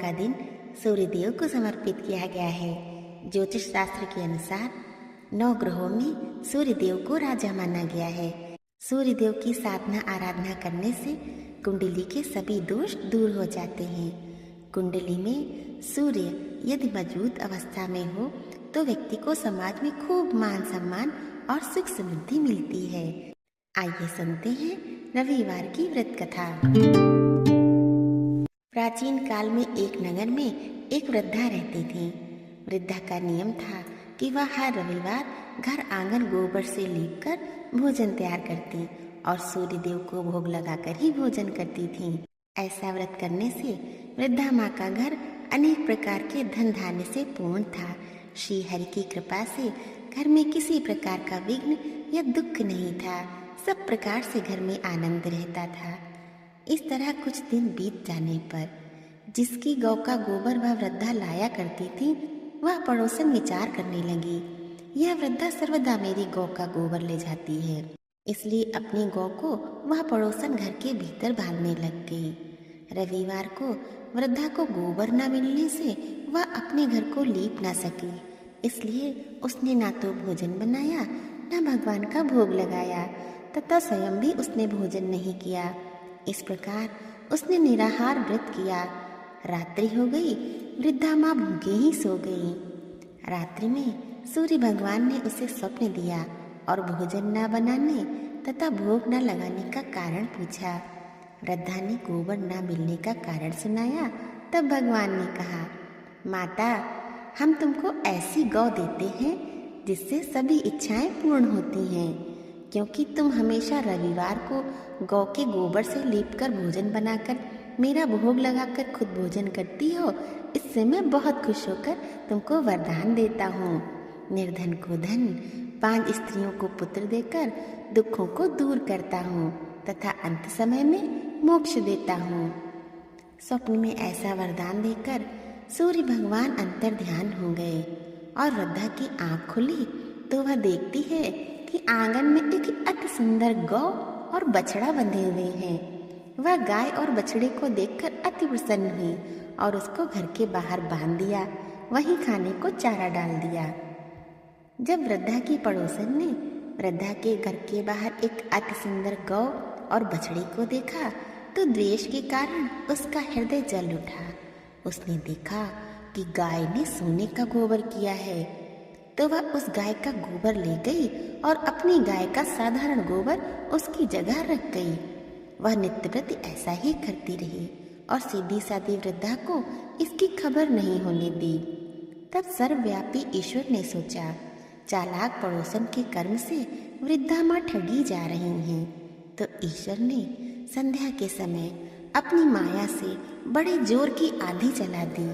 का दिन सूर्यदेव को समर्पित किया गया है। ज्योतिष शास्त्र के अनुसार 9 ग्रहों में सूर्यदेव को राजा माना गया है। सूर्यदेव की साधना आराधना करने से कुंडली के सभी दोष दूर हो जाते हैं। कुंडली में सूर्य यदि मजबूत अवस्था में हो तो व्यक्ति को समाज में खूब मान सम्मान और सुख समृद्धि मिलती है। आइए सुनते हैं रविवार की व्रत कथा। प्राचीन काल में एक नगर में एक वृद्धा रहती थी। वृद्धा का नियम था कि वह हर रविवार घर आंगन गोबर से लीपकर भोजन तैयार करती और सूर्यदेव को भोग लगाकर ही भोजन करती थी। ऐसा व्रत करने से वृद्धा माँ का घर अनेक प्रकार के धन धान्य से पूर्ण था। श्री हरि की कृपा से घर में किसी प्रकार का विघ्न या दुख नहीं था। सब प्रकार से घर में आनंद रहता था। इस तरह कुछ दिन बीत जाने पर जिसकी गौ का गोबर वह वृद्धा लाया करती थी, वह पड़ोसन विचार करने लगी, यह वृद्धा सर्वदा मेरी गौ का गोबर ले जाती है, इसलिए अपनी गौ को वह पड़ोसन घर के भीतर बांधने लग गई। रविवार को वृद्धा को गोबर न मिलने से वह अपने घर को लीप न सकी, इसलिए उसने ना तो भोजन बनाया न भगवान का भोग लगाया तथा स्वयं भी उसने भोजन नहीं किया। इस प्रकार उसने निराहार व्रत किया। रात्रि हो गई, वृद्धा माँ भूखे ही सो गई। रात्रि में सूर्य भगवान ने उसे स्वप्न दिया और भोजन न बनाने तथा भोग न लगाने का कारण पूछा। वृद्धा ने गोबर न मिलने का कारण सुनाया। तब भगवान ने कहा, माता, हम तुमको ऐसी गौ देते हैं जिससे सभी इच्छाएं पूर्ण होती हैं। क्योंकि तुम हमेशा रविवार को गौ के गोबर से लीपकर भोजन बनाकर मेरा भोग लगाकर खुद भोजन करती हो, इससे मैं बहुत खुश होकर तुमको वरदान देता हूँ। निर्धन को धन, 5 स्त्रियों को पुत्र देकर दुखों को दूर करता हूँ तथा अंत समय में मोक्ष देता हूँ। स्वप्न में ऐसा वरदान देकर सूर्य भगवान अंतर ध्यान हो गए और वृद्धा की आँख खुली तो वह देखती है कि आंगन में एक अति सुंदर गौ और बछड़ा बंधे हुए हैं। वह गाय और बछड़े को देखकर अति प्रसन्न हुई और उसको घर के बाहर बांध दिया, वहीं खाने को चारा डाल दिया। जब वृद्धा की पड़ोसन ने वृद्धा के घर के बाहर एक अति सुंदर गौ और बछड़े को देखा तो द्वेष के कारण उसका हृदय जल उठा। उसने देखा कि गाय ने सोने का गोबर किया है, तो वह उस गाय का गोबर ले गई और अपनी गाय का साधारण गोबर उसकी जगह रख गई। वह नित्य प्रति ऐसा ही करती रही और सीधी सादी वृद्धा को इसकी खबर नहीं होने दी। तब सर्वव्यापी ईश्वर ने सोचा, चालाक पड़ोसन के कर्म से वृद्धा माँ ठगी जा रही हैं, तो ईश्वर ने संध्या के समय अपनी माया से बड़े जोर की आंधी चला दी।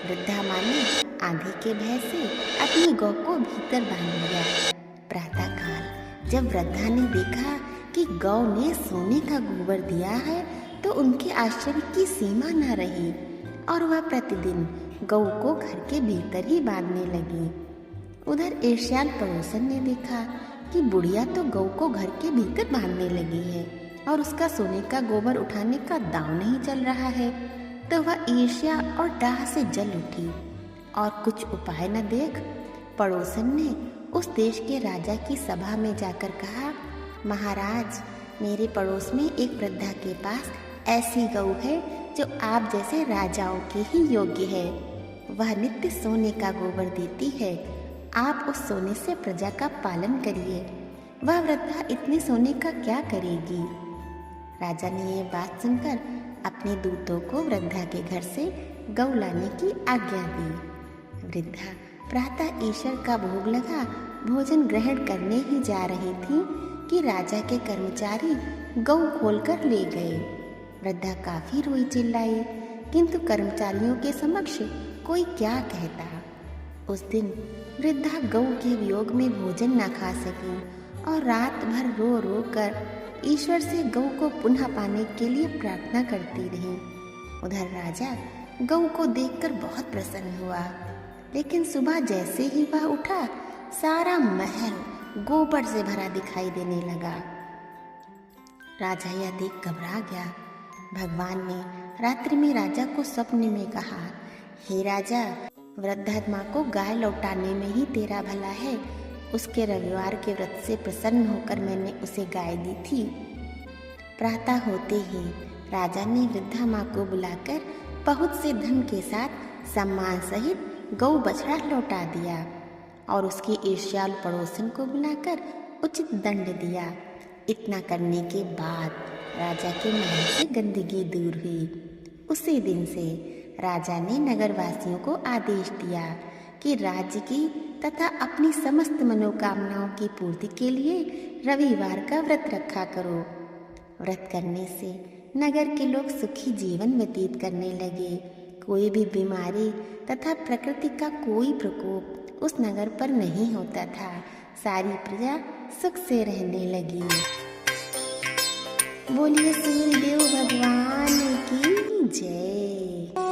वृद्धा माँ ने आंधी के भय से अपनी गौ को भीतर बांध लिया। प्रातःकाल जब वृद्धा ने देखा कि गौ ने सोने का गोबर दिया है तो उनके आश्चर्य की सीमा न रही और वह प्रतिदिन गौ को घर के भीतर ही बांधने लगी। उधर ईर्ष्याल पड़ोसन ने देखा कि बुढ़िया तो गौ को घर के भीतर बांधने लगी है और उसका सोने का गोबर उठाने का दांव नहीं चल रहा है, तो वह ईर्ष्या और डाह से जल उठी और कुछ उपाय न देख पड़ोसन ने उस देश के राजा की सभा में जाकर कहा, महाराज, मेरे पड़ोस में एक वृद्धा के पास ऐसी गौ है जो आप जैसे राजाओं के ही योग्य है। वह नित्य सोने का गोबर देती है। आप उस सोने से प्रजा का पालन करिए। वह वृद्धा इतने सोने का क्या करेगी? राजा ने ये बात सुनकर अपने दूतों को वृद्धा के घर से गौ लाने की आज्ञा दी। वृद्धा प्रातः ईश्वर का भोग लगा भोजन ग्रहण करने ही जा रही थी कि राजा के कर्मचारी गौ खोलकर ले गए। वृद्धा काफी रोई चिल्लाई, किंतु कर्मचारियों के समक्ष कोई क्या कहता। उस दिन वृद्धा गौ के वियोग में भोजन न खा सकी और रात भर रो रो कर ईश्वर से गौ को पुनः पाने के लिए प्रार्थना करती रही। उधर राजा गौ को देखकर बहुत प्रसन्न हुआ, लेकिन सुबह जैसे ही वह उठा सारा महल गोबर से भरा दिखाई देने लगा। राजा यह देख घबरा गया। भगवान ने रात्रि में राजा को स्वप्न में कहा, हे राजा, वृद्धात्मा को गाय लौटाने में ही तेरा भला है। उसके रविवार के व्रत से प्रसन्न होकर मैंने उसे गाय दी थी। प्रातः होते ही राजा ने वृद्धा माँ को बुलाकर बहुत से धन के साथ सम्मान सहित गौ बछड़ा लौटा दिया और उसकी ईर्ष्यालु पड़ोसन को बुलाकर उचित दंड दिया। इतना करने के बाद राजा के महल से गंदगी दूर हुई। उसी दिन से राजा ने नगरवासियों को आदेश दिया कि राज्य की तथा अपनी समस्त मनोकामनाओं की पूर्ति के लिए रविवार का व्रत रखा करो। व्रत करने से नगर के लोग सुखी जीवन व्यतीत करने लगे। कोई भी बीमारी तथा प्रकृति का कोई प्रकोप उस नगर पर नहीं होता था। सारी प्रजा सुख से रहने लगी। बोलिए सूर्यदेव भगवान की जय।